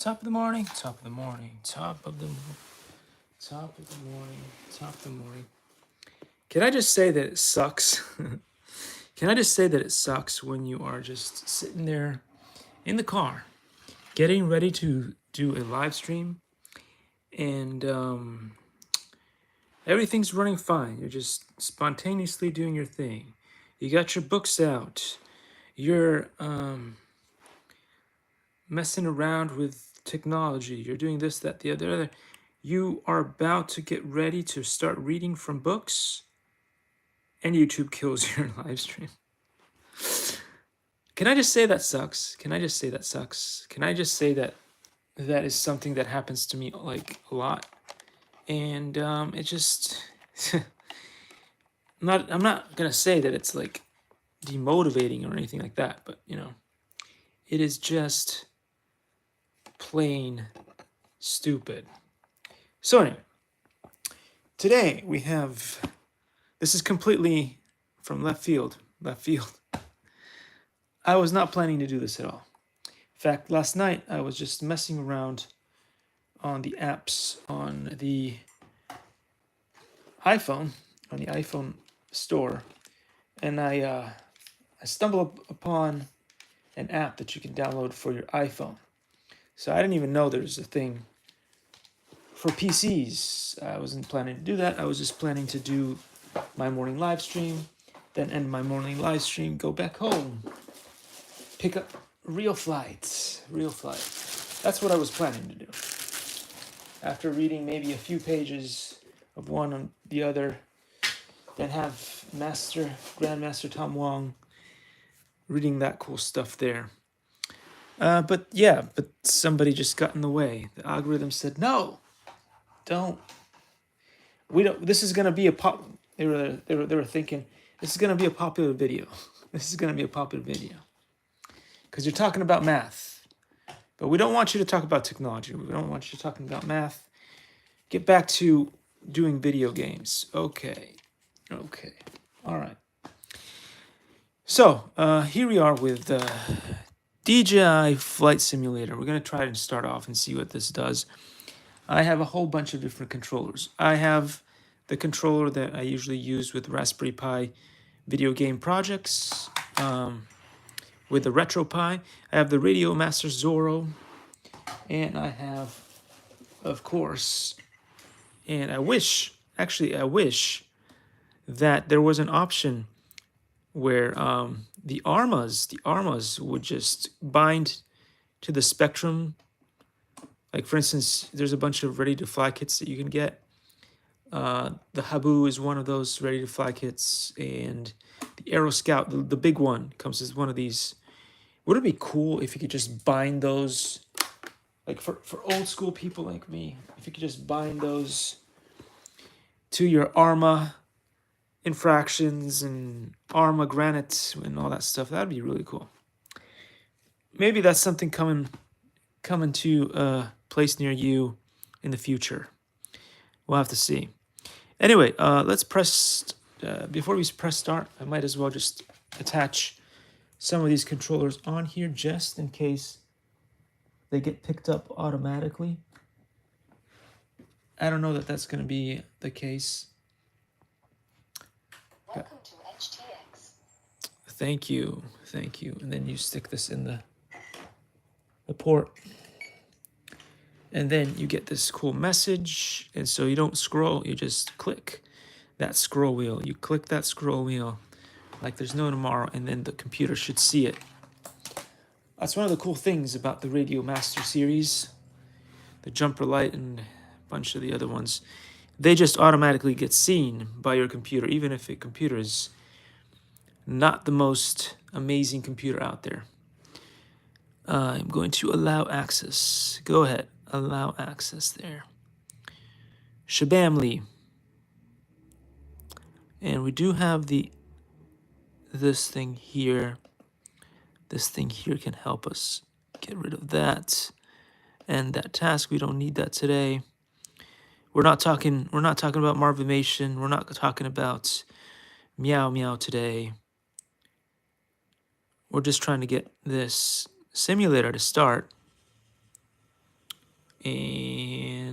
Top of the morning, top of the morning, top of the top of the morning, top of the morning. Can I just say that it sucks? Can I just say that it sucks when you are just sitting there in the car, getting ready to do a live stream, and everything's running fine. You're just spontaneously doing your thing. You got your books out. You're messing around with technology. You're doing this, that, the other. You are about to get ready to start reading from books, and YouTube kills your live stream. Can I just say that sucks? Can I just say that sucks? Can I just say that that is something that happens to me like a lot, and it just I'm not gonna say that it's like demotivating or anything like that, but you know, it is just plain stupid. So anyway, today we have, this is completely from left field. I was not planning to do this at all. In fact, last night I was just messing around on the apps on the iPhone store, and I stumbled upon an app that you can download for your iPhone. So I didn't even know there's a thing for PCs. I wasn't planning to do that. I was just planning to do my morning live stream, then end my morning live stream, go back home, pick up real flights. That's what I was planning to do. After reading maybe a few pages of one and the other, then have Grandmaster Tom Wong reading that cool stuff there. But somebody just got in the way. The algorithm said, no, we don't, this is going to be a pop. They were thinking, this is going to be a popular video. This is going to be a popular video. Because you're talking about math. But we don't want you to talk about technology. We don't want you talking about math. Get back to doing video games. Okay. All right. So, here we are with DJI Flight Simulator. We're going to try and start off and see what this does. I have a whole bunch of different controllers. I have the controller that I usually use with Raspberry Pi video game projects, with the RetroPie. I have the Radio Master Zorro, and I have, of course, and I wish that there was an option where the armas would just bind to the Spectrum. Like, for instance, there's a bunch of ready-to-fly kits that you can get. The Habu is one of those ready-to-fly kits, and the Aero Scout, the big one, comes as one of these. Wouldn't it be cool if you could just bind those, like for old school people like me, if you could just bind those to your Arma infractions and Arma Granite and all that stuff? That'd be really cool. Maybe that's something coming to a place near you in the future. We'll have to see. Anyway, let's press, before we press start, I might as well just attach some of these controllers on here just in case they get picked up automatically. I don't know that that's going to be the case. Welcome to HTX. Thank you. And then you stick this in the port. And then you get this cool message. And so you don't scroll, you just click that scroll wheel. You click that scroll wheel like there's no tomorrow, and then the computer should see it. That's one of the cool things about the Radio Master series, the Jumper Light and a bunch of the other ones. They just automatically get seen by your computer, even if your computer is not the most amazing computer out there. I'm going to allow access. Go ahead, allow access there. Shabamly. And we do have this thing here. This thing here can help us get rid of that. And that task, we don't need that today. We're not talking about Marvimation. We're not talking about Meow Meow today. We're just trying to get this simulator to start. And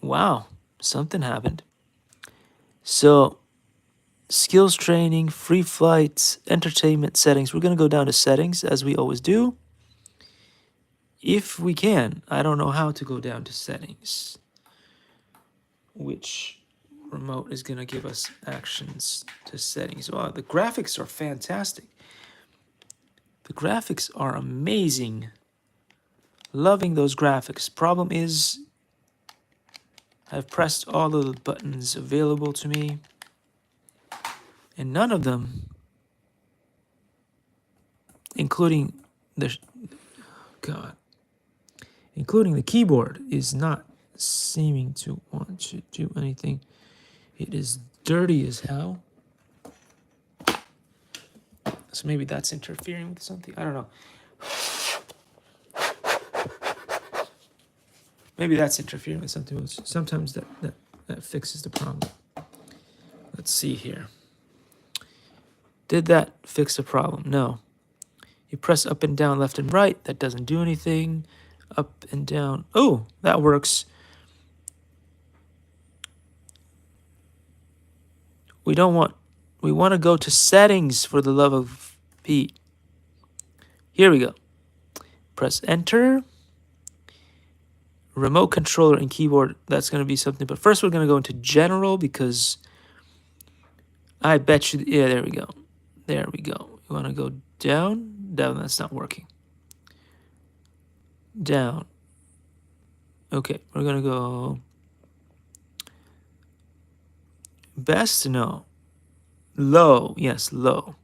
wow, something happened. So skills training, free flights, entertainment settings. We're going to go down to settings as we always do. If we can. I don't know how to go down to settings. Which remote is going to give us actions to settings. Wow, the graphics are fantastic. The graphics are amazing. Loving those graphics. Problem is, I've pressed all of the buttons available to me, and none of them, including the including the keyboard, is not seeming to want to do anything. It is dirty as hell. So maybe that's interfering with something. I don't know. Maybe that's interfering with something else. Sometimes that fixes the problem. Let's see here. Did that fix the problem? No. You press up and down, left and right. That doesn't do anything. Up and down. Oh, that works. We want to go to settings, for the love of Pete. Here we go. Press enter. Remote controller and keyboard, that's going to be something. But first we're going to go into general, because I bet you, yeah, there we go. There we go. You want to go down? Down, that's not working. Down. Okay, we're going to go best, no. Low, yes, low.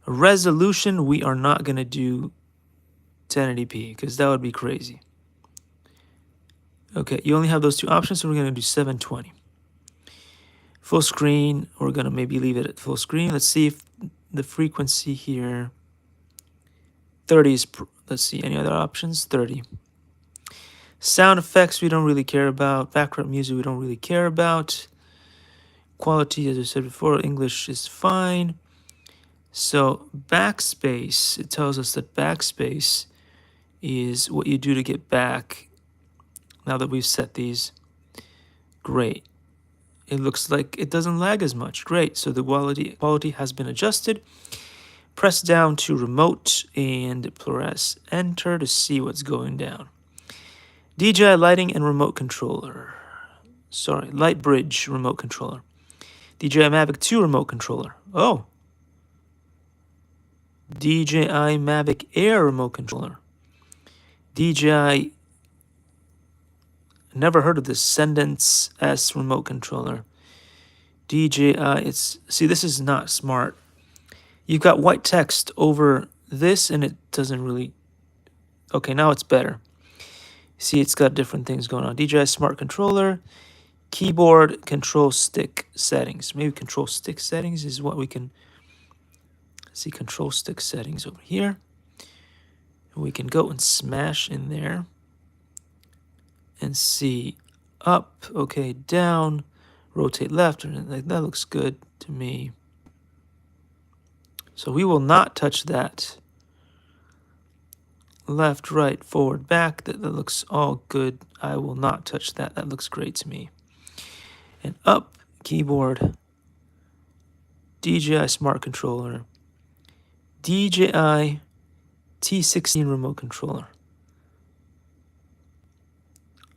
Resolution, we are not going to do 1080p, because that would be crazy. Okay, you only have those two options, so we're going to do 720. Full screen, we're going to maybe leave it at full screen. Let's see if the frequency here, 30 is, let's see, any other options? 30. Sound effects, we don't really care about. Background music, we don't really care about. Quality, as I said before, English is fine. So backspace, it tells us that backspace is what you do to get back. Now that we've set these, great. It looks like it doesn't lag as much. Great. So the quality has been adjusted. Press down to remote and press enter to see what's going down. DJI lighting and remote controller. Sorry, light bridge remote controller. DJI Mavic 2 remote controller. Oh. DJI Mavic Air remote controller. DJI, never heard of this, Sendence S remote controller. DJI, see, this is not smart. You've got white text over this, and it doesn't really, okay, now it's better. See, it's got different things going on. DJI Smart Controller, keyboard, control stick settings. Maybe control stick settings is what we can see. Control stick settings over here. And we can go and smash in there and see up, okay, down, rotate left, and that looks good to me. So we will not touch that. Left, right, forward, back, that looks all good. I will not touch that. That looks great to me. And up, keyboard, DJI Smart Controller, DJI T16 remote controller.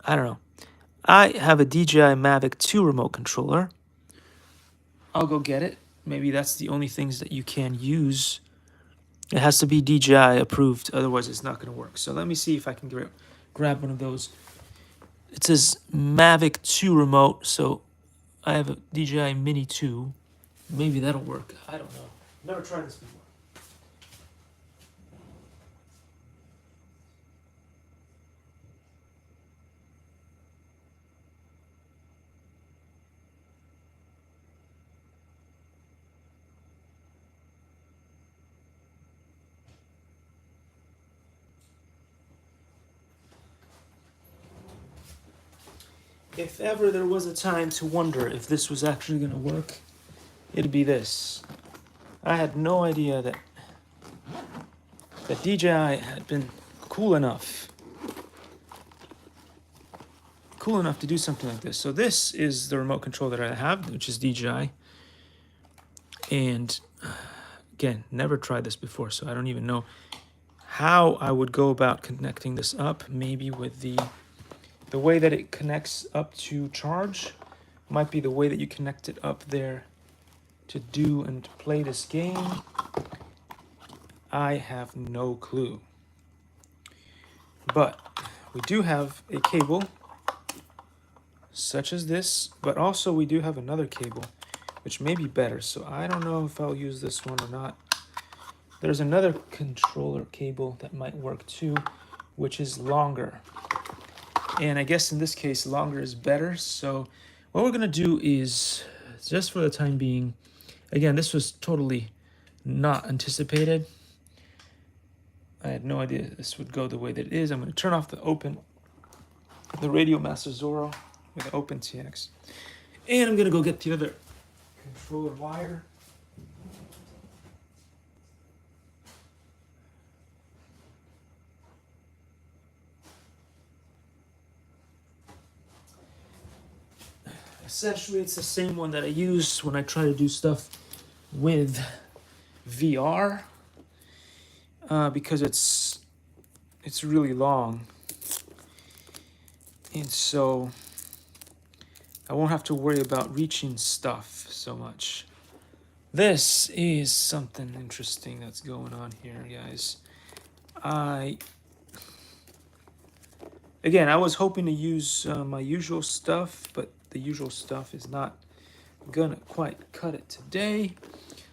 I don't know. I have a DJI Mavic 2 remote controller. I'll go get it. Maybe that's the only things that you can use. It has to be DJI approved, otherwise it's not going to work. So let me see if I can grab one of those. It says Mavic 2 remote, so I have a DJI Mini 2. Maybe that'll work. I don't know. Never tried this before. If ever there was a time to wonder if this was actually going to work, it'd be this. I had no idea that that DJI had been cool enough to do something like this. So this is the remote control that I have, which is DJI. And again, never tried this before, so I don't even know how I would go about connecting this up. Maybe with the way that it connects up to charge might be the way that you connect it up there to do and to play this game. I have no clue. But we do have a cable such as this, but also we do have another cable which may be better. So I don't know if I'll use this one or not. There's another controller cable that might work too, which is longer. And I guess in this case, longer is better. So what we're gonna do is, just for the time being, again, this was totally not anticipated. I had no idea this would go the way that it is. I'm gonna turn off the Radio Master Zorro with the Open TX. And I'm gonna go get the other controller wire. Essentially, it's the same one that I use when I try to do stuff with VR, because it's really long, and so I won't have to worry about reaching stuff so much. This is something interesting that's going on here, guys. I was hoping to use my usual stuff, but the usual stuff is not gonna quite cut it today.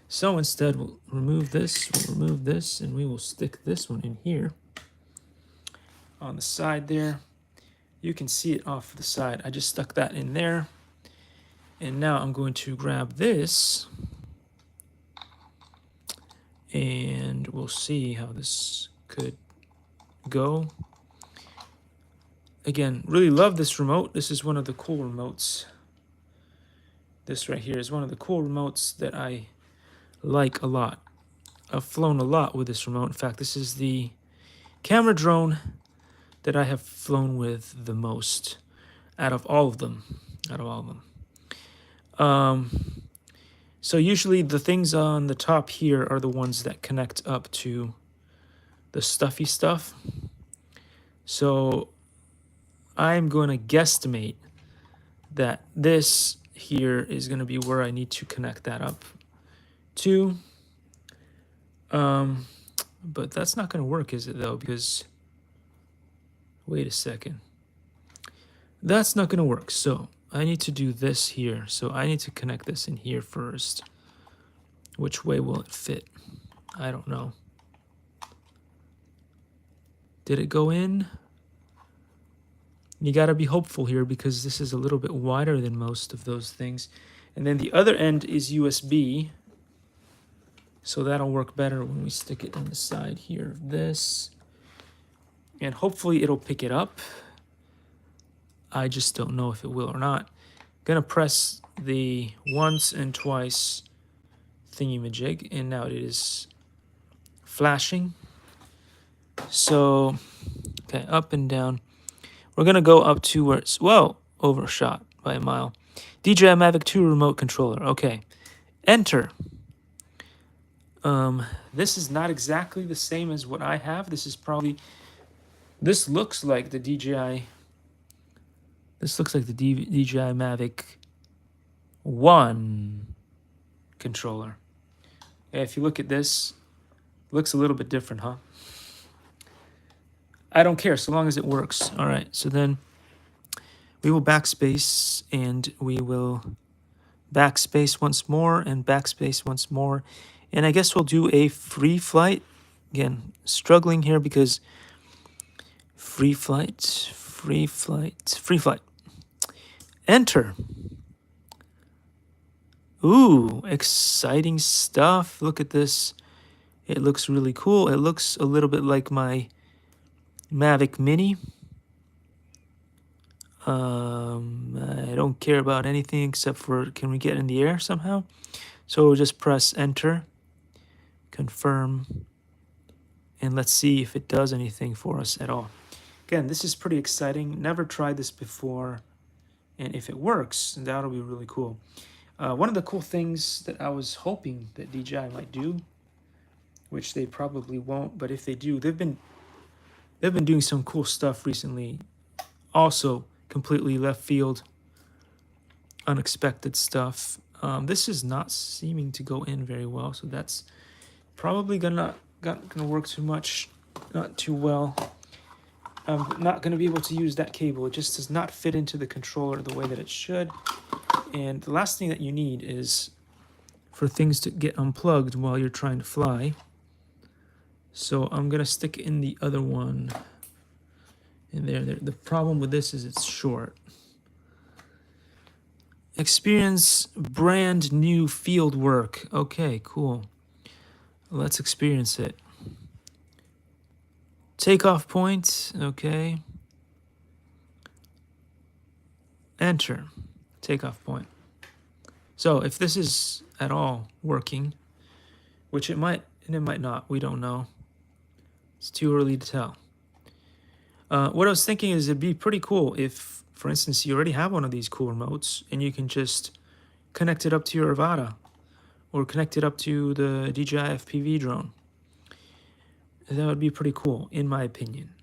So instead, we'll remove this, and we will stick this one in here on the side there. You can see it off the side. I just stuck that in there. And now I'm going to grab this, and we'll see how this could go. Again, really love this remote. This is one of the cool remotes. This right here is one of the cool remotes that I like a lot. I've flown a lot with this remote. In fact, this is the camera drone that I have flown with the most out of all of them. So usually the things on the top here are the ones that connect up to the stuffy stuff. So I'm going to guesstimate that this here is going to be where I need to connect that up to. But that's not going to work, is it, though? Because, wait a second. That's not going to work. So I need to do this here. So I need to connect this in here first. Which way will it fit? I don't know. Did it go in? You got to be hopeful here because this is a little bit wider than most of those things. And then the other end is USB. So that'll work better when we stick it on the side here of this. And hopefully it'll pick it up. I just don't know if it will or not. Gonna press the once and twice thingy-majig, and now it is flashing. So, okay, up and down. We're gonna go up to where it's, whoa, overshot by a mile. DJI Mavic 2 remote controller. Okay, enter. This is not exactly the same as what I have. This is probably, this looks like the DJI. This looks like the DJI Mavic 1 controller. Yeah, if you look at this, it looks a little bit different, huh? I don't care, so long as it works. All right, so then we will backspace, and we will backspace once more, and backspace once more. And I guess we'll do a free flight. Again, struggling here because free flight. Enter. Ooh, exciting stuff. Look at this. It looks really cool. It looks a little bit like my Mavic Mini. I don't care about anything except for, can we get in the air somehow? So we'll just press enter, confirm, and let's see if it does anything for us at all. Again, this is pretty exciting. Never tried this before, and if it works, that'll be really cool. One of the cool things that I was hoping that DJI might do, which they probably won't, but if they do, they've been doing some cool stuff recently. Also, completely left field, unexpected stuff. This is not seeming to go in very well, so that's probably gonna work too much, not too well. I'm not gonna be able to use that cable. It just does not fit into the controller the way that it should. And the last thing that you need is for things to get unplugged while you're trying to fly. So I'm gonna stick in the other one in there. The problem with this is it's short. Experience brand new field work. Okay, cool. Let's experience it. Takeoff point, okay. Enter, takeoff point. So if this is at all working, which it might and it might not, we don't know. It's too early to tell. What I was thinking is it'd be pretty cool if, for instance, you already have one of these cool remotes and you can just connect it up to your Avata or connect it up to the DJI FPV drone. That would be pretty cool, in my opinion.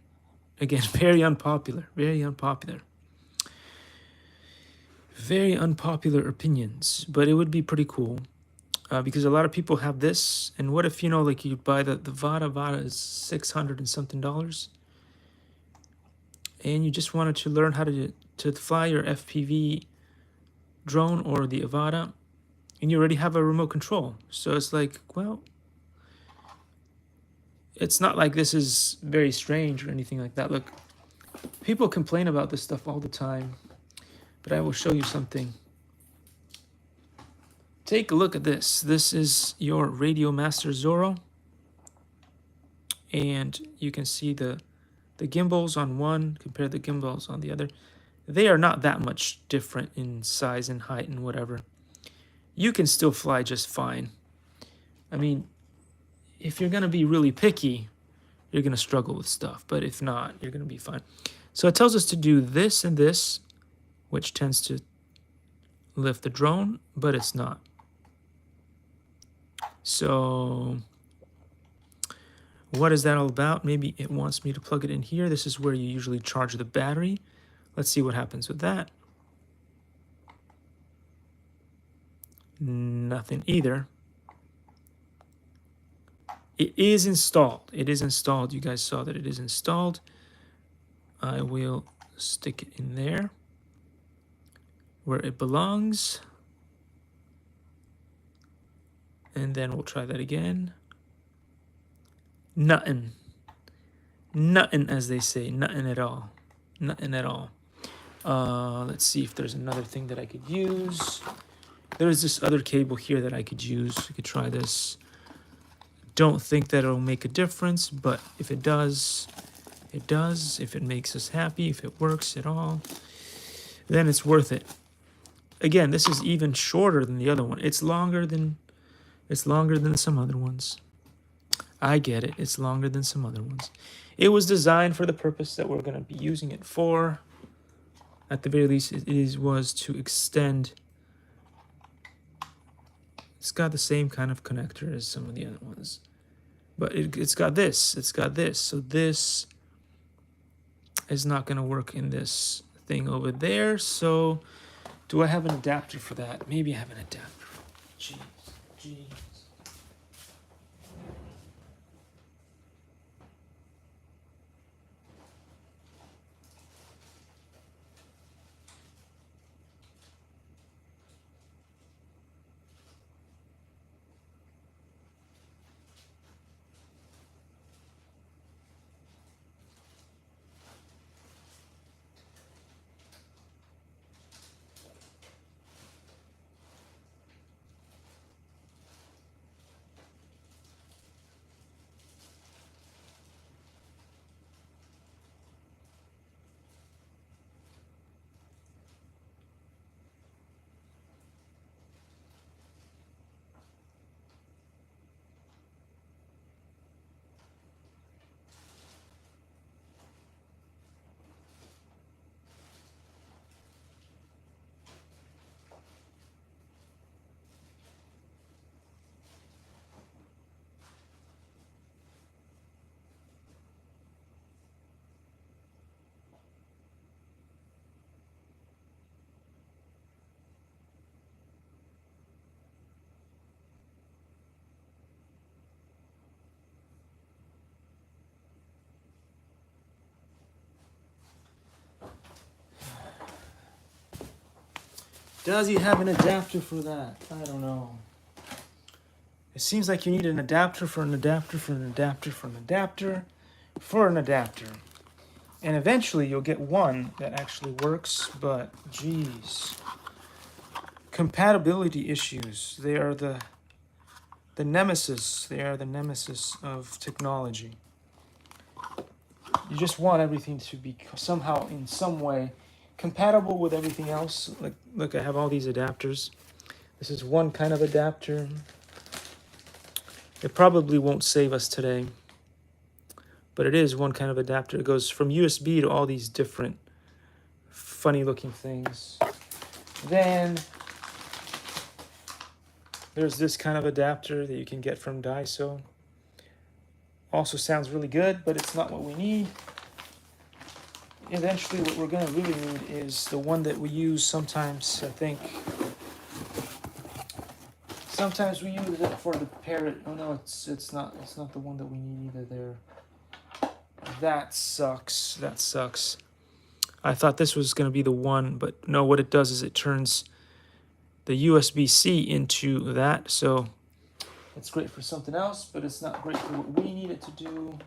Again, very unpopular, very unpopular. Very unpopular opinions, but it would be pretty cool because a lot of people have this. And what if, you know, like you buy the Vata is $600 and something, and you just wanted to learn how to fly your FPV drone or the Avata, and you already have a remote control. So it's like, well, it's not like this is very strange or anything like that. Look, people complain about this stuff all the time, but I will show you something. Take a look at this. This is your Radio Master Zorro, and you can see the gimbals on one compared to the gimbals on the other. They are not that much different in size and height and whatever. You can still fly just fine. I mean, if you're going to be really picky, you're going to struggle with stuff. But if not, you're going to be fine. So it tells us to do this and this, which tends to lift the drone, but it's not. So what is that all about? Maybe it wants me to plug it in here. This is where you usually charge the battery. Let's see what happens with that. Nothing either. It is installed. It is installed. You guys saw that it is installed. I will stick it in there where it belongs. And then we'll try that again. Nothing. Nothing, as they say. Nothing at all. Nothing at all. Let's see if there's another thing that I could use. There's this other cable here that I could use. I could try this. Don't think that it'll make a difference, but if it does, it does. If it makes us happy, if it works at all, then it's worth it. Again, this is even shorter than the other one. It's longer than some other ones. I get it. It's longer than some other ones. It was designed for the purpose that we're going to be using it for. At the very least, it was to extend. It's got the same kind of connector as some of the other ones. But it's got this. It's got this. So this is not going to work in this thing over there. So do I have an adapter for that? Maybe I have an adapter. Jeez. Does he have an adapter for that? I don't know. It seems like you need an adapter for an adapter for an adapter for an adapter for an adapter. And eventually you'll get one that actually works, but geez. Compatibility issues. They are the nemesis. They are the nemesis of technology. You just want everything to be somehow, in some way, compatible with everything else. Like, look, I have all these adapters. This is one kind of adapter. It probably won't save us today, but it is one kind of adapter. It goes from USB to all these different funny looking things. Then there's this kind of adapter that you can get from Daiso. Also sounds really good, but it's not what we need. Eventually what we're going to really need is the one that we use sometimes, I think. Sometimes we use it for the parrot. Oh no, it's not the one that we need either there. That sucks. That sucks. I thought this was going to be the one, but no, what it does is it turns the USB-C into that, so it's great for something else, but it's not great for what we need it to do.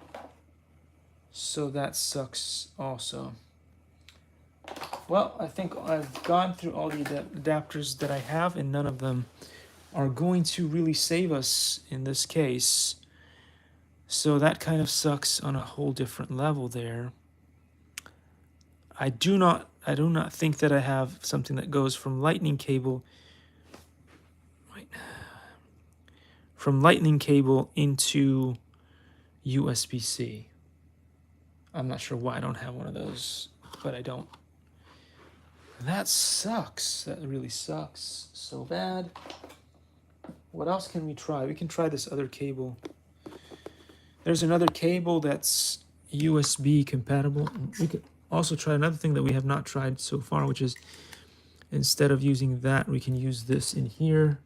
So that sucks also. Well, I think I've gone through all the adapters that I have, and none of them are going to really save us in this case. So that kind of sucks on a whole different level there. I do not think that I have something that goes from lightning cable into USB-C. I'm not sure why I don't have one of those, but I don't. That sucks. That really sucks so bad. What else can we try? We can try this other cable. There's another cable that's USB compatible. We could also try another thing that we have not tried so far, which is instead of using that, we can use this in here.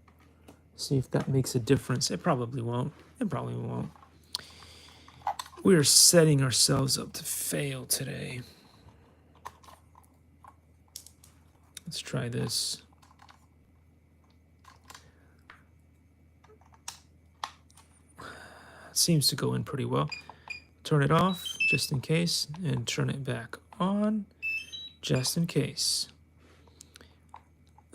See if that makes a difference. It probably won't. It probably won't. We're setting ourselves up to fail today. Let's try this. Seems to go in pretty well. Turn it off just in case, and turn it back on just in case.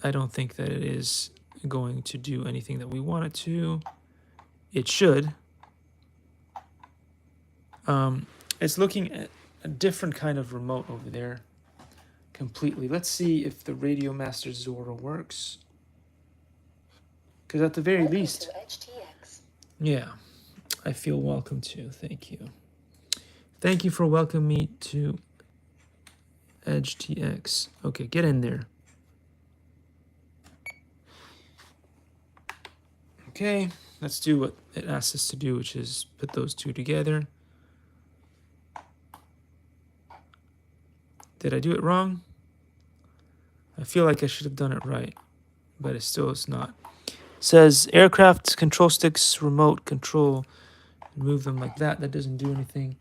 I don't think that it is going to do anything that we want it to. It should. It's looking at a different kind of remote over there completely. Let's see if the Radio Master Zora works. Because at the very least, yeah, I feel welcome to. Thank you. Thank you for welcoming me to Edge TX. Okay, get in there. Okay, let's do what it asks us to do, which is put those two together. Did I do it wrong? I feel like I should have done it right, but it still is not. It says aircraft control sticks, remote control. Move them like that. That doesn't do anything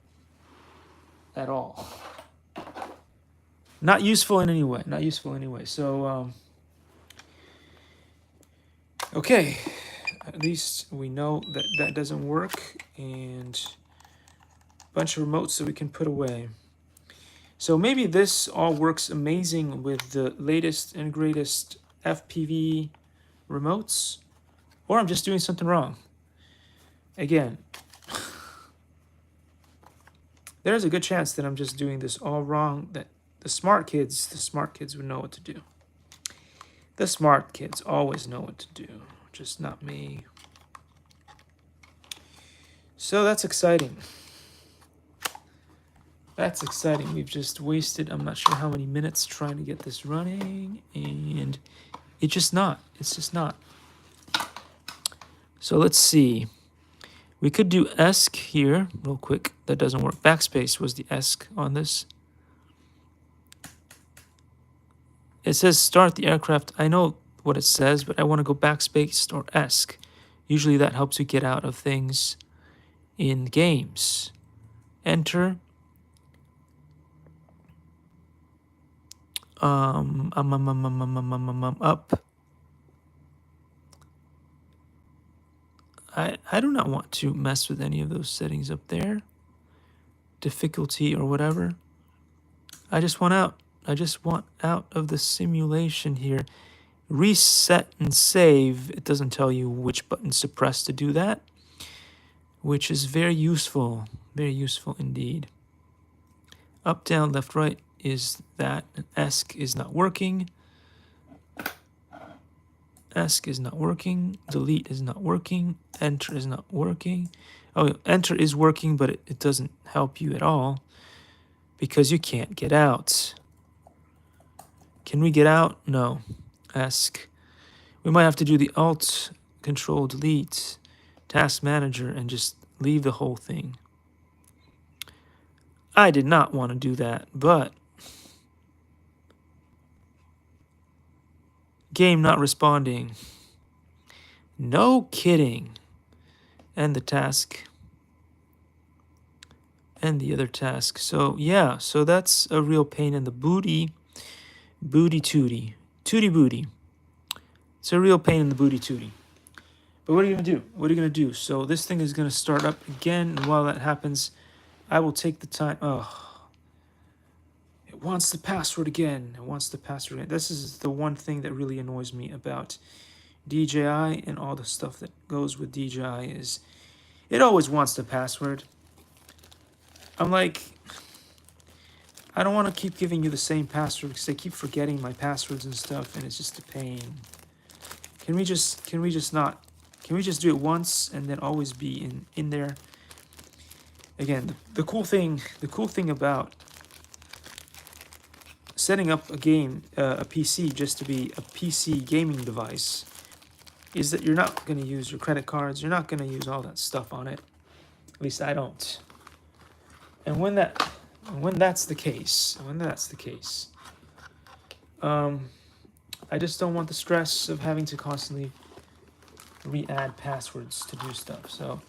at all. Not useful in any way. Not useful anyway. So, okay. At least we know that that doesn't work, and a bunch of remotes that we can put away. So maybe this all works amazing with the latest and greatest FPV remotes, or I'm just doing something wrong. Again, there's a good chance that I'm just doing this all wrong, that the smart kids would know what to do. The smart kids always know what to do, just not me. So that's exciting. That's exciting. We've just wasted, I'm not sure how many minutes trying to get this running, and it's just not. It's just not. So let's see. We could do ESC here real quick. That doesn't work. Backspace was the ESC on this. It says start the aircraft. I know what it says, but I want to go backspace or ESC. Usually that helps you get out of things in games. Enter. Up. I do not want to mess with any of those settings up there. Difficulty or whatever. I just want out. I just want out of the simulation here. Reset and save. It doesn't tell you which buttons to press to do that, which is very useful. Very useful indeed. Up, down, left, right is that. And ESC is not working. ESC is not working. Delete is not working. Enter is not working. Oh, enter is working, but it doesn't help you at all because you can't get out. Can we get out? No. ESC. We might have to do the Alt, Control, Delete, Task Manager, and just leave the whole thing. I did not want to do that, but game not responding. No kidding. And the task. And the other task. So yeah, so that's a real pain in the booty. Booty tooty. Tooty booty. It's a real pain in the booty tooty. But what are you going to do? What are you going to do? So this thing is going to start up again. And while that happens, I will take the time. Oh, it wants the password again. It wants the password again. This is the one thing that really annoys me about DJI and all the stuff that goes with DJI is it always wants the password. I'm like, I don't want to keep giving you the same password because I keep forgetting my passwords and stuff, and it's just a pain. Can we just do it once and then always be in there? Again, the cool thing about setting up a game, a PC just to be a PC gaming device is that you're not going to use your credit cards. You're not going to use all that stuff on it. At least I don't. And when that's the case, I just don't want the stress of having to constantly re-add passwords to do stuff. So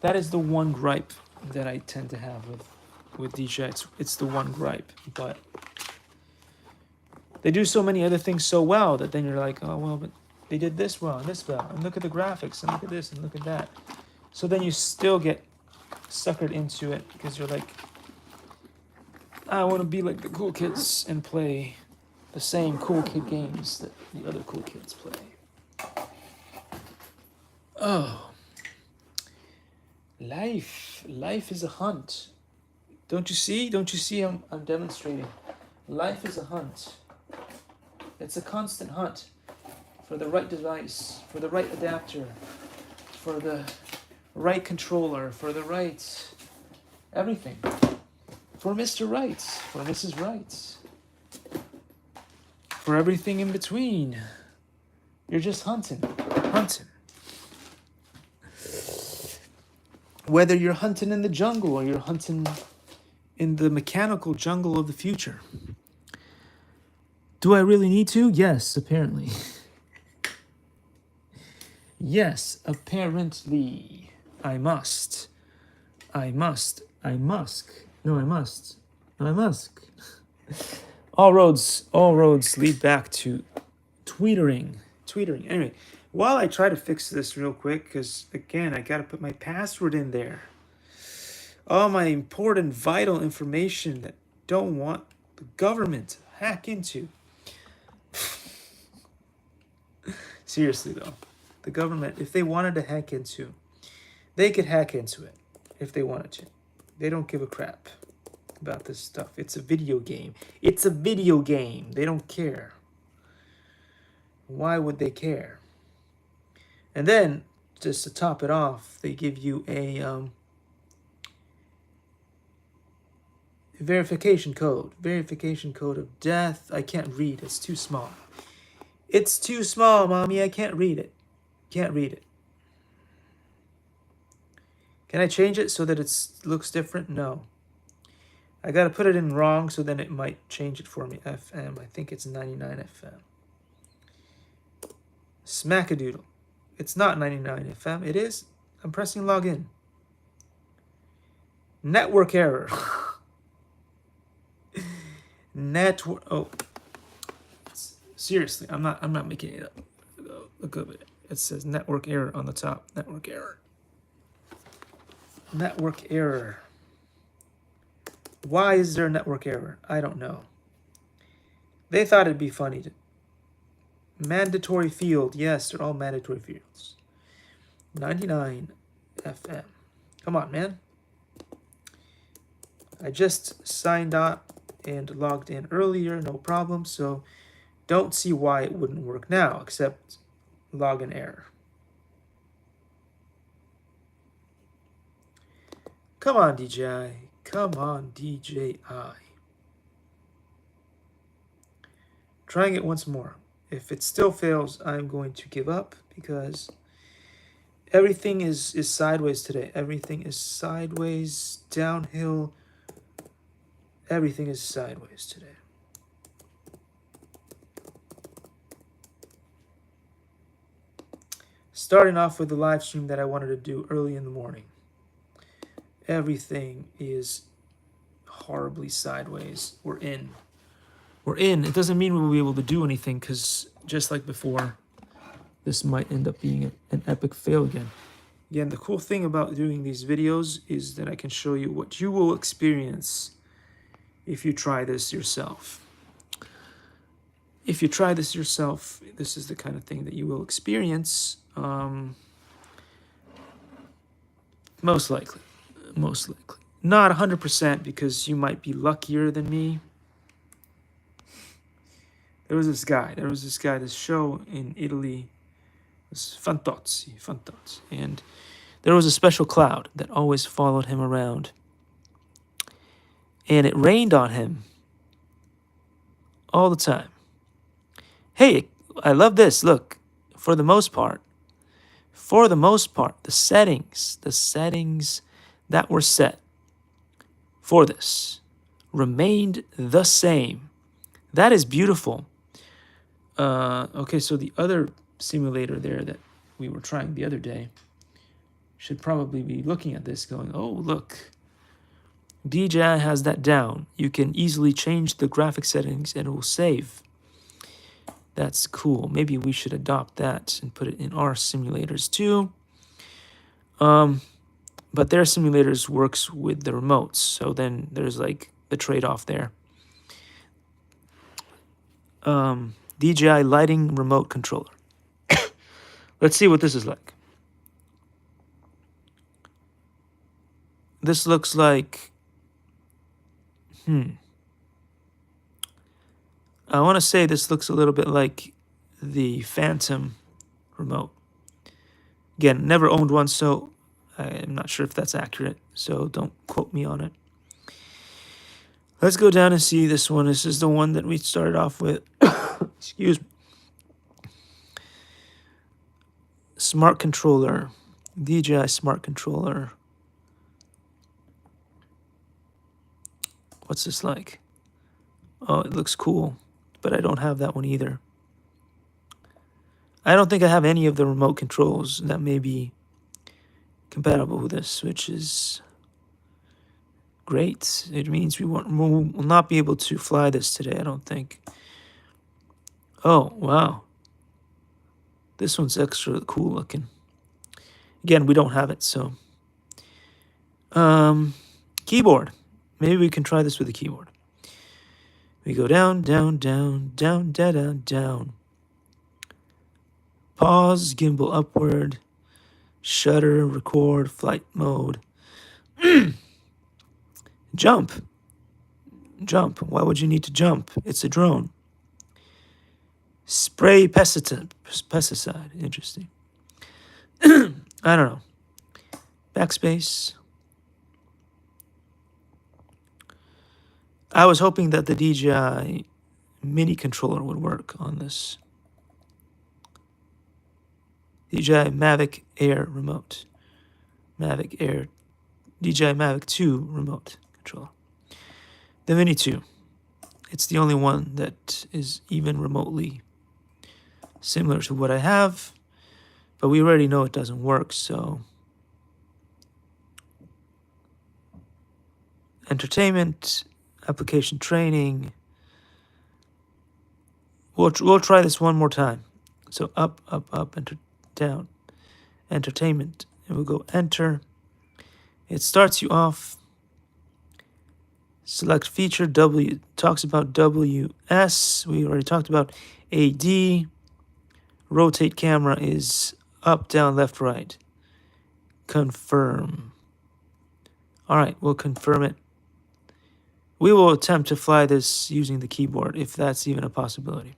that is the one gripe that I tend to have with DJI. It's the one gripe, but they do so many other things so well that then you're like, oh well, but they did this well and this well, and look at the graphics and look at this and look at that. So then you still get suckered into it because you're like, I want to be like the cool kids and play the same cool kid games that the other cool kids play. Oh, life is a hunt. Don't you see I'm demonstrating. Life is a hunt. It's a constant hunt for the right device, for the right adapter, for the right controller, for the right everything. For Mr. Right, for Mrs. Right, for everything in between. You're just hunting. Whether you're hunting in the jungle or you're hunting in the mechanical jungle of the future. Do I really need to? Yes, apparently. Yes, apparently. I must. No, I must. All roads lead back to tweetering. Anyway, while I try to fix this real quick, because again, I gotta put my password in there. All my important, vital information that don't want the government to hack into. Seriously though, the government, if they wanted to hack into, they could hack into it if they wanted to. They don't give a crap about this stuff. It's a video game. They don't care. Why would they care? And then, just to top it off, they give you a verification code of death. I can't read. It's too small. It's too small, mommy. I can't read it. Can I change it so that it looks different? No. I gotta put it in wrong so then it might change it for me. FM. I think it's 99 FM. Smackadoodle. It's not 99 FM. It is. I'm pressing login. Network error. network. Oh, seriously, I'm not making it up. Look at it. It says network error on the top. Network error. Network error. Why is there a network error? I don't know. They thought it'd be funny. Mandatory field. Yes, they're all mandatory fields. 99 FM. Come on, man. I just signed up and logged in earlier, no problem. So don't see why it wouldn't work now, except login error. Come on, DJI. Come on, DJI. Trying it once more. If it still fails, I'm going to give up because everything is sideways today. Everything is sideways, downhill. Everything is sideways today. Starting off with the live stream that I wanted to do early in the morning. Everything is horribly sideways. We're in. It doesn't mean we'll be able to do anything because just like before, this might end up being an epic fail again. Again, the cool thing about doing these videos is that I can show you what you will experience if you try this yourself. If you try this yourself, this is the kind of thing that you will experience. Most likely. Not 100% because you might be luckier than me. There was this guy, this show in Italy. It was Fantozzi. And there was a special cloud that always followed him around. And it rained on him all the time. Hey, I love this. Look, for the most part, the settings that were set for this remained the same. That is beautiful. Okay, so the other simulator there that we were trying the other day should probably be looking at this going, oh, look, DJI has that down. You can easily change the graphic settings and it will save. That's cool. Maybe we should adopt that and put it in our simulators too. But their simulators works with the remotes. So then there's like the trade-off there. DJI lighting remote controller. Let's see what this is like. This looks like... I want to say this looks a little bit like the Phantom remote. Again, never owned one, so I'm not sure if that's accurate, so don't quote me on it. Let's go down and see this one. This is the one that we started off with. Excuse me. Smart controller. DJI smart controller. What's this like? Oh, it looks cool, but I don't have that one either. I don't think I have any of the remote controls that may be compatible with this, which is great. It means we will not be able to fly this today, I don't think. Oh, wow. This one's extra cool looking. Again, we don't have it, so. Keyboard. Maybe we can try this with a keyboard. We go down, down, down, down, down, down, down. Pause, gimbal upward, shutter, record, flight mode. Jump. Jump. Why would you need to jump? It's a drone. Spray pesticide. Interesting. I don't know. Backspace. I was hoping that the DJI mini controller would work on this. DJI Mavic Air remote. Mavic Air. DJI Mavic 2 remote controller. The Mini 2. It's the only one that is even remotely similar to what I have. But we already know it doesn't work, so... Entertainment, application training, We'll try this one more time. So up, up, up, enter, down, entertainment, and we'll go enter. It starts you off. Select feature W. Talks about WS. We already talked about AD. Rotate camera is up, down, left, right. Confirm. All right, we'll confirm it. We will attempt to fly this using the keyboard, if that's even a possibility.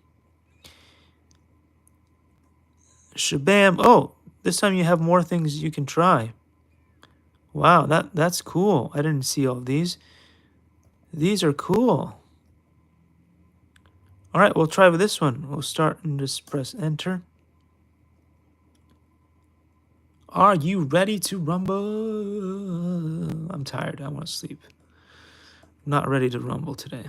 Shabam. Oh, this time you have more things you can try. Wow, that's cool. I didn't see all of these. These are cool. All right, we'll try with this one. We'll start and just press enter. Are you ready to rumble? I'm tired. I want to sleep. Not ready to rumble today.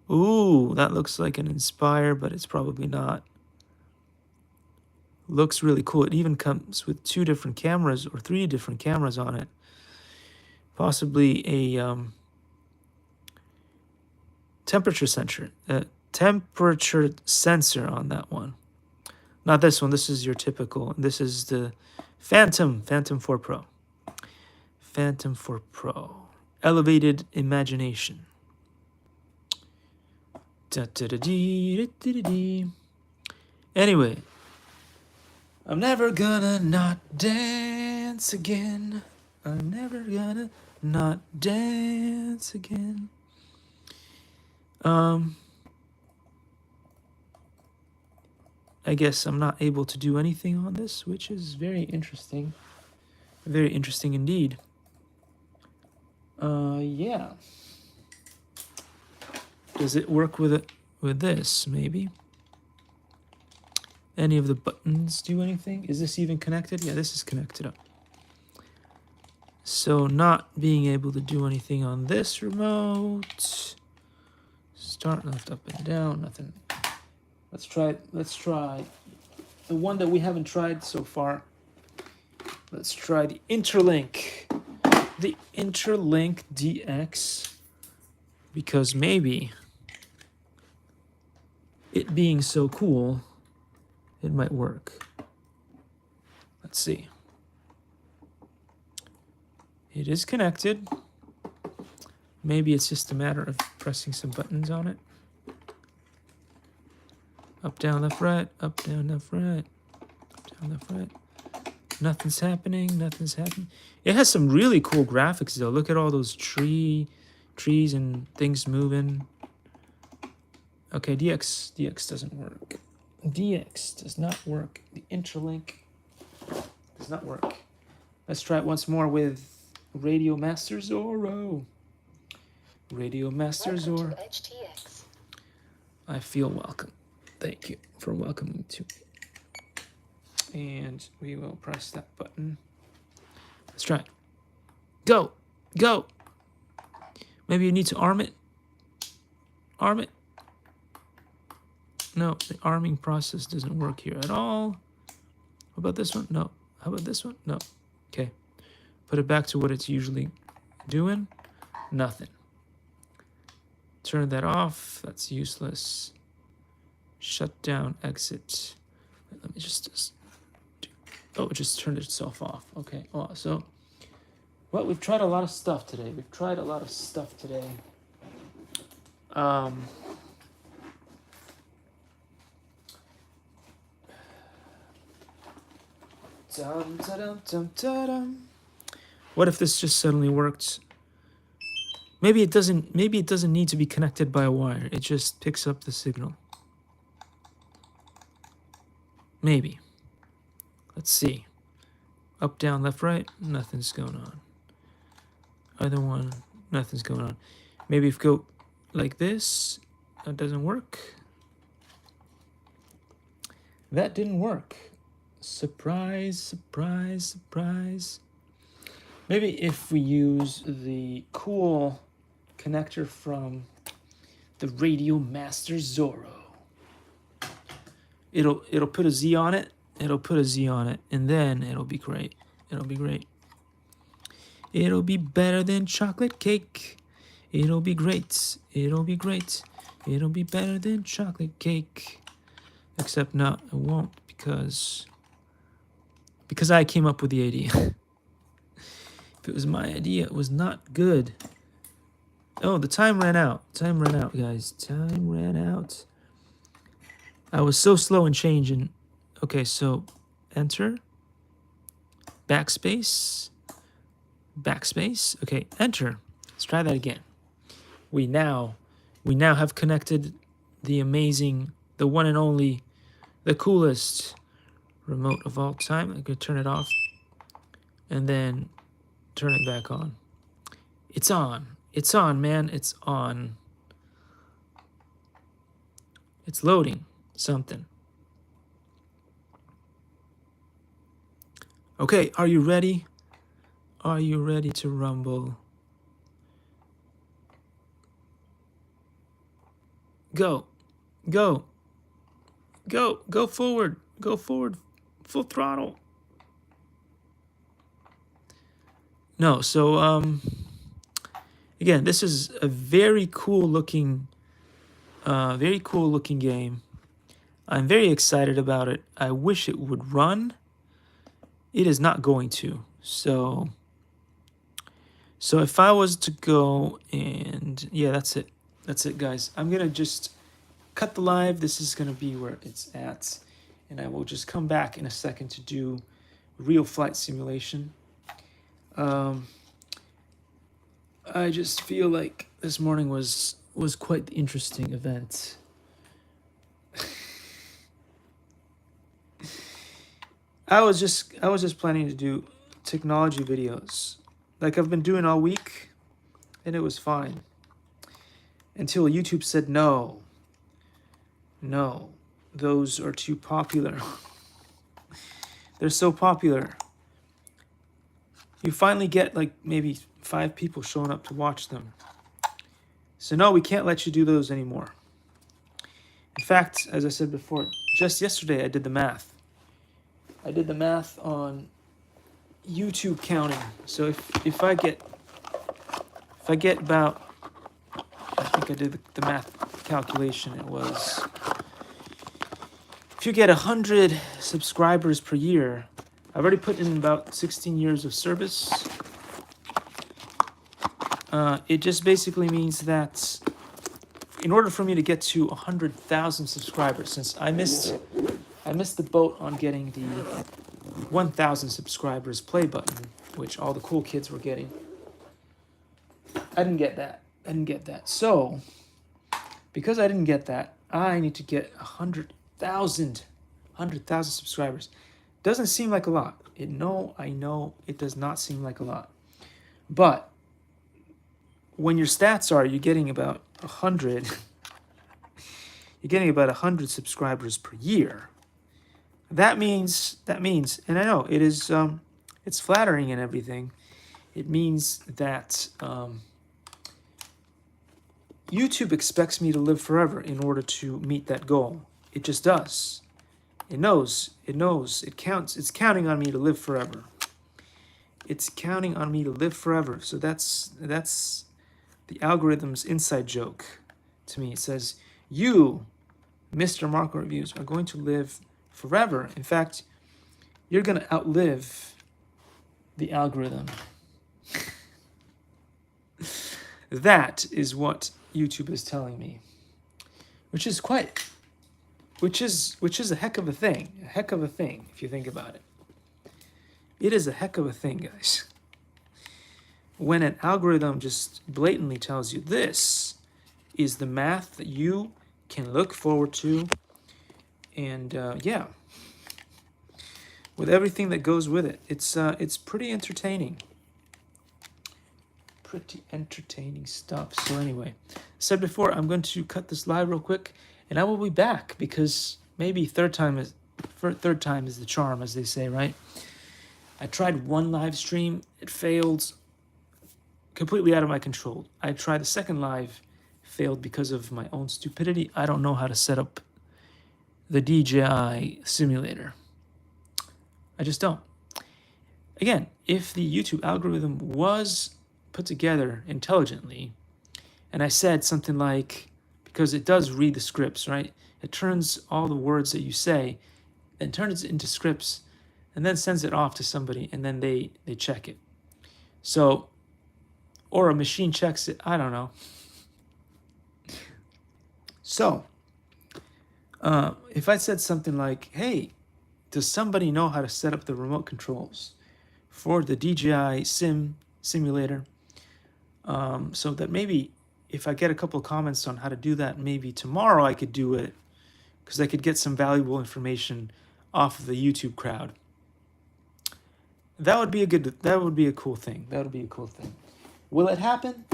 Ooh, that looks like an Inspire, but it's probably not. Looks really cool. It even comes with 2 different cameras or 3 different cameras on it. Possibly a temperature sensor. Temperature sensor on that one. Not this one. This is your typical. This is the Phantom 4 Pro. Phantom 4 Pro. Elevated imagination. Anyway, I'm never gonna not dance again. I'm never gonna not dance again. I guess I'm not able to do anything on this, which is very interesting. Very interesting indeed. Yeah. Does it work with this, maybe? Any of the buttons do anything? Is this even connected? Yeah, this is connected up. So not being able to do anything on this remote. Start, left, up, and down, nothing. Let's try the one that we haven't tried so far. Let's try the Interlink. The Interlink DX. Because maybe it being so cool, it might work. Let's see. It is connected. Maybe it's just a matter of pressing some buttons on it. Up, down, left, right. Up, down, left, right. Up, down, left, right. Nothing's happening. Nothing's happening. It has some really cool graphics, though. Look at all those trees and things moving. Okay, DX doesn't work. DX does not work. The Interlink does not work. Let's try it once more with Radio Master Zorro. Radio Master Zorro. Welcome to HTX. I feel welcome. Thank you for welcoming to me. And we will press that button. Let's try it. Go! Go! Maybe you need to arm it. Arm it. No, the arming process doesn't work here at all. How about this one? No. How about this one? No. Okay. Put it back to what it's usually doing. Nothing. Turn that off. That's useless. Shut down, exit. Let me just oh, it just turned itself off. Okay. Oh, so, well, we've tried a lot of stuff today. What if this just suddenly worked? Maybe it doesn't need to be connected by a wire. It just picks up the signal. Maybe. Let's see. Up, down, left, right. Nothing's going on. Either one. Nothing's going on. Maybe if go like this. That doesn't work. That didn't work. Surprise, surprise, surprise. Maybe if we use the cool connector from the Radio Master Zorro. It'll put a Z on it. It'll put a Z on it, and then it'll be great. It'll be great. It'll be better than chocolate cake. It'll be great. It'll be great. It'll be better than chocolate cake. Except no, it won't because I came up with the idea. If it was my idea, it was not good. Oh, the time ran out. Time ran out, guys. Time ran out. I was so slow in changing. Okay, so enter. Backspace. Backspace. Okay, enter. Let's try that again. We now have connected the amazing, the one and only, the coolest remote of all time. I could turn it off and then turn it back on. It's on. It's on, man. It's on. It's loading something. Okay, are you ready? Are you ready to rumble? Go. Go. Go. Go forward. Go forward. Full throttle. No, so again, this is a very cool looking game. I'm very excited about it. I wish it would run. It is not going to. So if I was to go and yeah, that's it. That's it, guys. I'm gonna just cut the live. This is gonna be where it's at, and I will just come back in a second to do real flight simulation. I just feel like this morning was quite the interesting event. I was just planning to do technology videos like I've been doing all week, and it was fine until YouTube said no, those are too popular. They're so popular. You finally get like maybe 5 people showing up to watch them. So no, we can't let you do those anymore. In fact, as I said before, just yesterday I did the math. I did the math on YouTube counting. So if I get about, I think I did the math calculation. It was, if you get 100 subscribers per year, I've already put in about 16 years of service. It just basically means that in order for me to get to 100,000 subscribers, since I missed the boat on getting the 1,000 subscribers play button, which all the cool kids were getting. I didn't get that. So, because I didn't get that, I need to get 100,000 subscribers. Doesn't seem like a lot. I know it does not seem like a lot. But when your stats are you're getting about 100 subscribers per year, that means, and I know it is it's flattering and everything. It means that YouTube expects me to live forever in order to meet that goal. It just does. It knows, it counts, it's counting on me to live forever. It's counting on me to live forever. So that's the algorithm's inside joke to me. It says, you, Mr. Marco Reviews, are going to live forever. In fact, you're going to outlive the algorithm. That is what YouTube is telling me, which is a heck of a thing. A heck of a thing, if you think about it. It is a heck of a thing, guys. When an algorithm just blatantly tells you this is the math that you can look forward to, and yeah, with everything that goes with it, it's pretty entertaining. Pretty entertaining stuff. So anyway, said before, I'm going to cut this live real quick, and I will be back because maybe third time is the charm, as they say, right? I tried one live stream, it failed, completely out of my control. I tried the second live, failed because of my own stupidity. I don't know how to set up the DJI simulator. I just don't. Again, if the YouTube algorithm was put together intelligently, And I said something like, because it does read the scripts, right? It turns all the words that you say and turns it into scripts and then sends it off to somebody and then they check it. So, or a machine checks it, I don't know. So, if I said something like, hey, does somebody know how to set up the remote controls for the DJI simulator? So that maybe if I get a couple of comments on how to do that, maybe tomorrow I could do it because I could get some valuable information off of the YouTube crowd. That would be a cool thing. That would be a cool thing. Will it happen?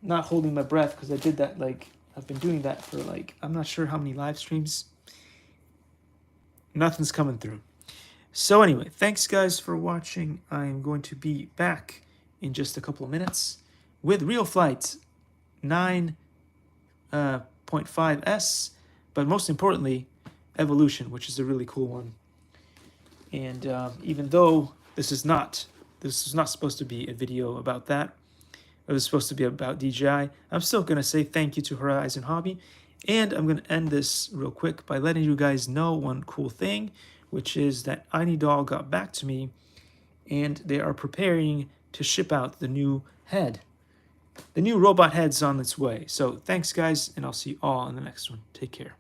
Not holding my breath because I did that, like, I've been doing that for, like, I'm not sure how many live streams. Nothing's coming through. So anyway, thanks guys for watching. I'm going to be back in just a couple of minutes with Real Flight 9.5S, but most importantly, Evolution, which is a really cool one. And even though this is not supposed to be a video about that, it was supposed to be about DJI, I'm still going to say thank you to Horizon Hobby. And I'm going to end this real quick by letting you guys know one cool thing, which is that iNeedall got back to me and they are preparing to ship out the new head. The new robot head's on its way. So thanks guys, and I'll see you all in the next one. Take care.